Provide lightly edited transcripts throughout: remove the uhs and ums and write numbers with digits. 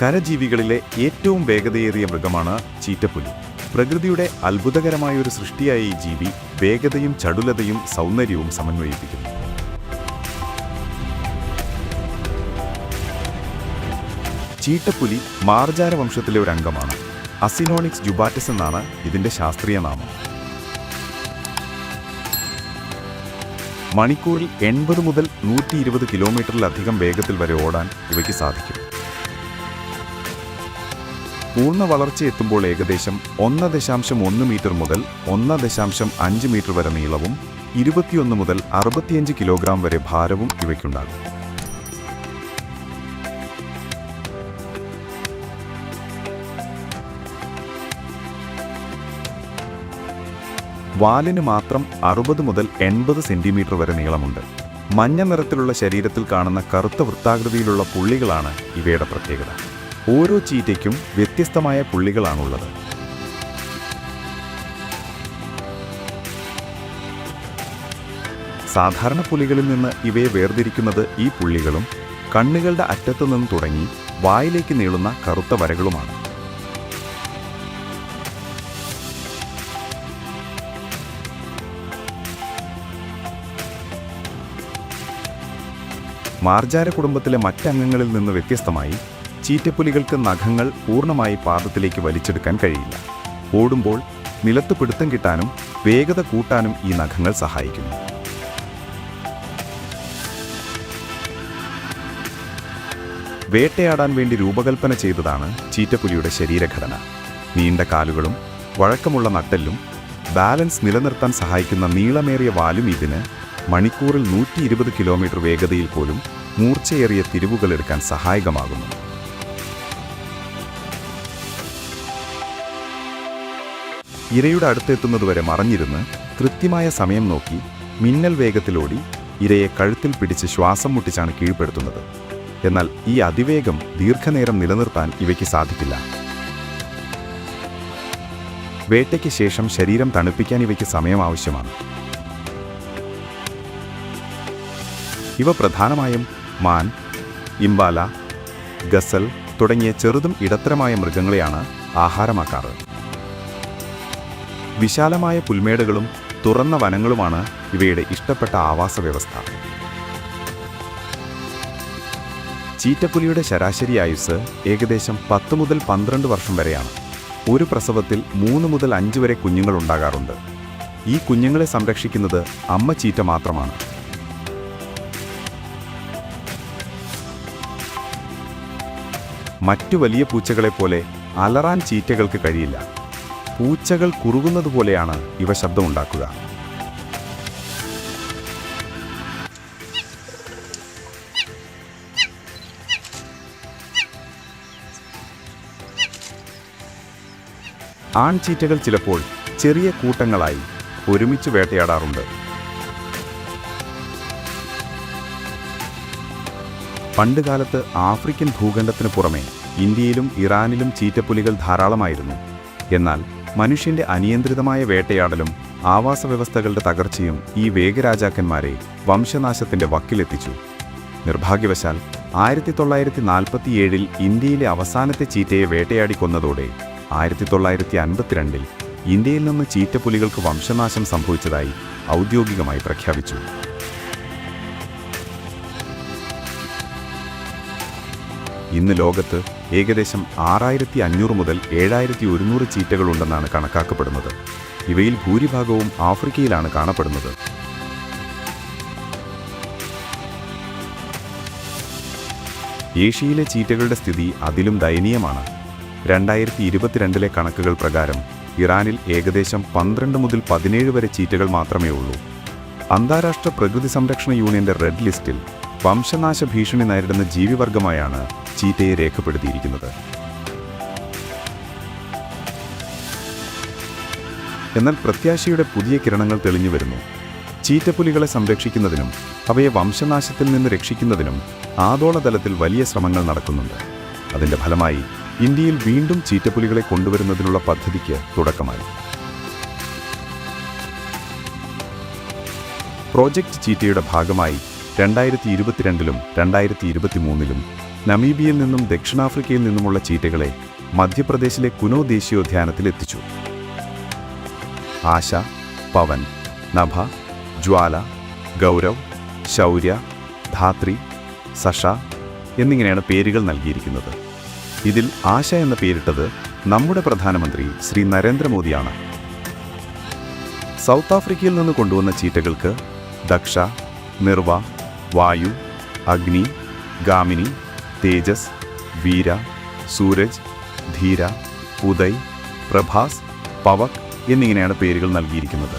കരജീവികളിലെ ഏറ്റവും വേഗതയേറിയ മൃഗമാണ് ചീറ്റപ്പുലി. പ്രകൃതിയുടെ അത്ഭുതകരമായ ഒരു സൃഷ്ടിയായ ഈ ജീവി വേഗതയും ചടുലതയും സൗന്ദര്യവും സമന്വയിപ്പിക്കുന്നു. ചീറ്റപ്പുലി മാർജാര വംശത്തിലെ ഒരു അംഗമാണ്. അസിനോണിക്സ് ജുബാറ്റസ് എന്നാണ് ഇതിന്റെ ശാസ്ത്രീയ നാമം. മണിക്കൂറിൽ 80 മുതൽ 120 കിലോമീറ്ററിലധികം വേഗത്തിൽ വരെ ഓടാൻ ഇവയ്ക്ക് സാധിക്കും. പൂർണ്ണ വളർച്ചയെത്തുമ്പോൾ ഏകദേശം 1.1 മീറ്റർ മുതൽ 1.5 മീറ്റർ വരെ നീളവും 21 മുതൽ 65 കിലോഗ്രാം വരെ ഭാരവും ഇവയ്ക്കുണ്ടാകും. വാലിന് മാത്രം 60 മുതൽ 80 സെന്റിമീറ്റർ വരെ നീളമുണ്ട്. മഞ്ഞ നിറത്തിലുള്ള ശരീരത്തിൽ കാണുന്ന കറുത്ത വൃത്താകൃതിയിലുള്ള പുള്ളികളാണ് ഇവയുടെ പ്രത്യേകത. ഓരോ ചീറ്റയ്ക്കും വ്യത്യസ്തമായ പുള്ളികളാണുള്ളത്. സാധാരണ പുലികളിൽ നിന്ന് ഇവയെ വേർതിരിക്കുന്നത് ഈ പുള്ളികളും കണ്ണുകളുടെ അറ്റത്തു നിന്ന് തുടങ്ങി വായിലേക്ക് നീളുന്ന കറുത്ത വരകളുമാണ്. മാർജാര കുടുംബത്തിലെ മറ്റംഗങ്ങളിൽ നിന്ന് വ്യത്യസ്തമായി ചീറ്റപ്പുലികൾക്ക് നഖങ്ങൾ പൂർണ്ണമായി പാദത്തിലേക്ക് വലിച്ചെടുക്കാൻ കഴിയില്ല. ഓടുമ്പോൾ നിലത്ത് പിടുത്തം കിട്ടാനും വേഗത കൂട്ടാനും ഈ നഖങ്ങൾ സഹായിക്കുന്നു. വേട്ടയാടാൻ വേണ്ടി രൂപകൽപ്പന ചെയ്തതാണ് ചീറ്റപ്പുലിയുടെ ശരീരഘടന. നീണ്ട കാലുകളും വഴക്കമുള്ള നട്ടെല്ലും ബാലൻസ് നിലനിർത്താൻ സഹായിക്കുന്ന നീളമേറിയ വാലും ഇതിന് മണിക്കൂറിൽ 120 കിലോമീറ്റർ വേഗതയിൽ പോലും മൂർച്ചയേറിയ തിരിവുകളെടുക്കാൻ സഹായകമാകുന്നു. ഇരയുടെ അടുത്തെത്തുന്നതുവരെ മറഞ്ഞിരുന്ന് കൃത്യമായ സമയം നോക്കി മിന്നൽ വേഗത്തിലോടി ഇരയെ കഴുത്തിൽ പിടിച്ച് ശ്വാസം മുട്ടിച്ചാണ് കീഴ്പ്പെടുത്തുന്നത്. എന്നാൽ ഈ അതിവേഗം ദീർഘനേരം നിലനിർത്താൻ ഇവയ്ക്ക് സാധിക്കില്ല. വേട്ടയ്ക്ക് ശേഷം ശരീരം തണുപ്പിക്കാൻ ഇവയ്ക്ക് സമയം ആവശ്യമാണ്. ഇവ പ്രധാനമായും മാൻ, ഇംബാല, ഗസൽ തുടങ്ങിയ ചെറുതും ഇടത്തരമായ മൃഗങ്ങളെയാണ് ആഹാരമാക്കാറ്. വിശാലമായ പുൽമേടുകളും തുറന്ന വനങ്ങളുമാണ് ഇവയുടെ ഇഷ്ടപ്പെട്ട ആവാസ വ്യവസ്ഥ. ചീറ്റപ്പുലിയുടെ ശരാശരി ആയുസ് ഏകദേശം 10 മുതൽ 12 വർഷം വരെയാണ്. ഒരു പ്രസവത്തിൽ 3 മുതൽ 5 വരെ കുഞ്ഞുങ്ങൾ ഉണ്ടാകാറുണ്ട്. ഈ കുഞ്ഞുങ്ങളെ സംരക്ഷിക്കുന്നത് അമ്മ ചീറ്റ മാത്രമാണ്. മറ്റു വലിയ പൂച്ചകളെപ്പോലെ അലറാൻ ചീറ്റകൾക്ക് കഴിയില്ല. പൂച്ചകൾ കുറുകുന്നത് പോലെയാണ് ഇവ ശബ്ദമുണ്ടാക്കുക. ആൺചീറ്റകൾ ചിലപ്പോൾ ചെറിയ കൂട്ടങ്ങളായി ഒരുമിച്ച് വേട്ടയാടാറുണ്ട്. പണ്ടുകാലത്ത് ആഫ്രിക്കൻ ഭൂഖണ്ഡത്തിന് പുറമെ ഇന്ത്യയിലും ഇറാനിലും ചീറ്റപ്പുലികൾ ധാരാളമായിരുന്നു. എന്നാൽ മനുഷ്യന്റെ അനിയന്ത്രിതമായ വേട്ടയാടലും ആവാസ വ്യവസ്ഥകളുടെ തകർച്ചയും ഈ വേഗരാജാക്കന്മാരെ വംശനാശത്തിന്റെ വക്കിലെത്തിച്ചു. നിർഭാഗ്യവശാൽ 1947 ഇന്ത്യയിലെ അവസാനത്തെ ചീറ്റയെ വേട്ടയാടി കൊന്നതോടെ 1952 ഇന്ത്യയിൽ നിന്ന് ചീറ്റപ്പുലികൾക്ക് വംശനാശം സംഭവിച്ചതായി ഔദ്യോഗികമായി പ്രഖ്യാപിച്ചു. ഇന്ന് ലോകത്ത് ഏകദേശം 6500 മുതൽ 7100 ചീറ്റകളുണ്ടെന്നാണ് കണക്കാക്കപ്പെടുന്നത്. ഇവയിൽ ഭൂരിഭാഗവും ആഫ്രിക്കയിലാണ് കാണപ്പെടുന്നത്. ഏഷ്യയിലെ ചീറ്റകളുടെ സ്ഥിതി അതിലും ദയനീയമാണ്. 2022 കണക്കുകൾ പ്രകാരം ഇറാനിൽ ഏകദേശം 12 മുതൽ 17 വരെ ചീറ്റകൾ മാത്രമേ ഉള്ളൂ. അന്താരാഷ്ട്ര പ്രകൃതി സംരക്ഷണ യൂണിയന്റെ റെഡ് ലിസ്റ്റിൽ വംശനാശ ഭീഷണി നേരിടുന്ന ജീവിവർഗമായാണ് ചീറ്റയെ രേഖപ്പെടുത്തിയിരിക്കുന്നത്. എന്നാൽ പ്രത്യാശയുടെ പുതിയ കിരണങ്ങൾ തെളിഞ്ഞു വരുന്നു. ചീറ്റപ്പുലികളെ സംരക്ഷിക്കുന്നതിനും അവയെ വംശനാശത്തിൽ നിന്ന് രക്ഷിക്കുന്നതിനും ആഗോളതലത്തിൽ വലിയ ശ്രമങ്ങൾ നടക്കുന്നുണ്ട്. അതിന്റെ ഫലമായി ഇന്ത്യയിൽ വീണ്ടും ചീറ്റപ്പുലികളെ കൊണ്ടുവരുന്നതിനുള്ള പദ്ധതിക്ക് തുടക്കമായി. പ്രോജക്റ്റ് ചീറ്റയുടെ ഭാഗമായി 2022 2023 നമീബിയയിൽ നിന്നും ദക്ഷിണാഫ്രിക്കയിൽ നിന്നുമുള്ള ചീറ്റകളെ മധ്യപ്രദേശിലെ കുനോ ദേശീയോദ്യാനത്തിൽ എത്തിച്ചു. ആശ, പവൻ, നഭ, ജ്വാല, ഗൗരവ്, ശൗര്യ, ധാത്രി, സഷ എന്നിങ്ങനെയാണ് പേരുകൾ നൽകിയിരിക്കുന്നത്. ഇതിൽ ആശ എന്ന പേരിട്ടത് നമ്മുടെ പ്രധാനമന്ത്രി ശ്രീ നരേന്ദ്രമോദിയാണ്. സൗത്ത് ആഫ്രിക്കയിൽ നിന്ന് കൊണ്ടുവന്ന ചീറ്റകൾക്ക് ദക്ഷ, നിർവ, വായു, അഗ്നി, ഗാമിനി, തേജസ്, വീര, സൂരജ്, ധീര, ഉദയ്, പ്രഭാസ്, പവക് എന്നിങ്ങനെയാണ് പേരുകൾ നൽകിയിരിക്കുന്നത്.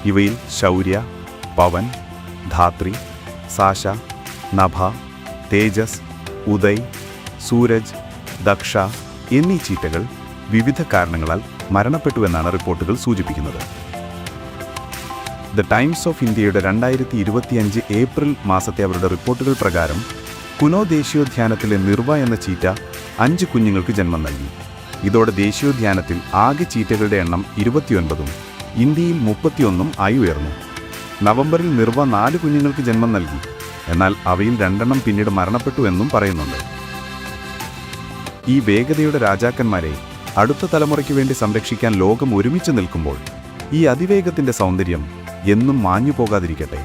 ഇവയിൽ ശൗര്യ, പവൻ, ധാത്രി, സാശ, നഭ, തേജസ്, ഉദയ്, സൂരജ്, ദക്ഷ എന്നീ ചീറ്റകൾ വിവിധ കാരണങ്ങളാൽ മരണപ്പെട്ടുവെന്നാണ് റിപ്പോർട്ടുകൾ സൂചിപ്പിക്കുന്നത്. ദ ടൈംസ് ഓഫ് ഇന്ത്യയുടെ 2025 ഏപ്രിൽ മാസത്തെ അവരുടെ റിപ്പോർട്ടുകൾ പ്രകാരം കുനോ ദേശീയോദ്യാനത്തിലെ നിർവ എന്ന ചീറ്റ 5 കുഞ്ഞുങ്ങൾക്ക് ജന്മം നൽകി. ഇതോടെ ദേശീയോദ്യാനത്തിൽ ആകെ ചീറ്റകളുടെ എണ്ണം 29ഉം ഇന്ത്യയിൽ 31ഉം ആയി ഉയർന്നു. നവംബറിൽ നിർവ 4 കുഞ്ഞുങ്ങൾക്ക് ജന്മം നൽകി. എന്നാൽ അവയിൽ 2 പിന്നീട് മരണപ്പെട്ടു എന്നും പറയുന്നുണ്ട്. ഈ വേഗതയുടെ രാജാക്കന്മാരെ അടുത്ത തലമുറയ്ക്ക് വേണ്ടി സംരക്ഷിക്കാൻ ലോകം ഒരുമിച്ച് നിൽക്കുമ്പോൾ ഈ അതിവേഗത്തിൻ്റെ സൗന്ദര്യം എന്നും മാഞ്ഞു പോകാതിരിക്കട്ടെ.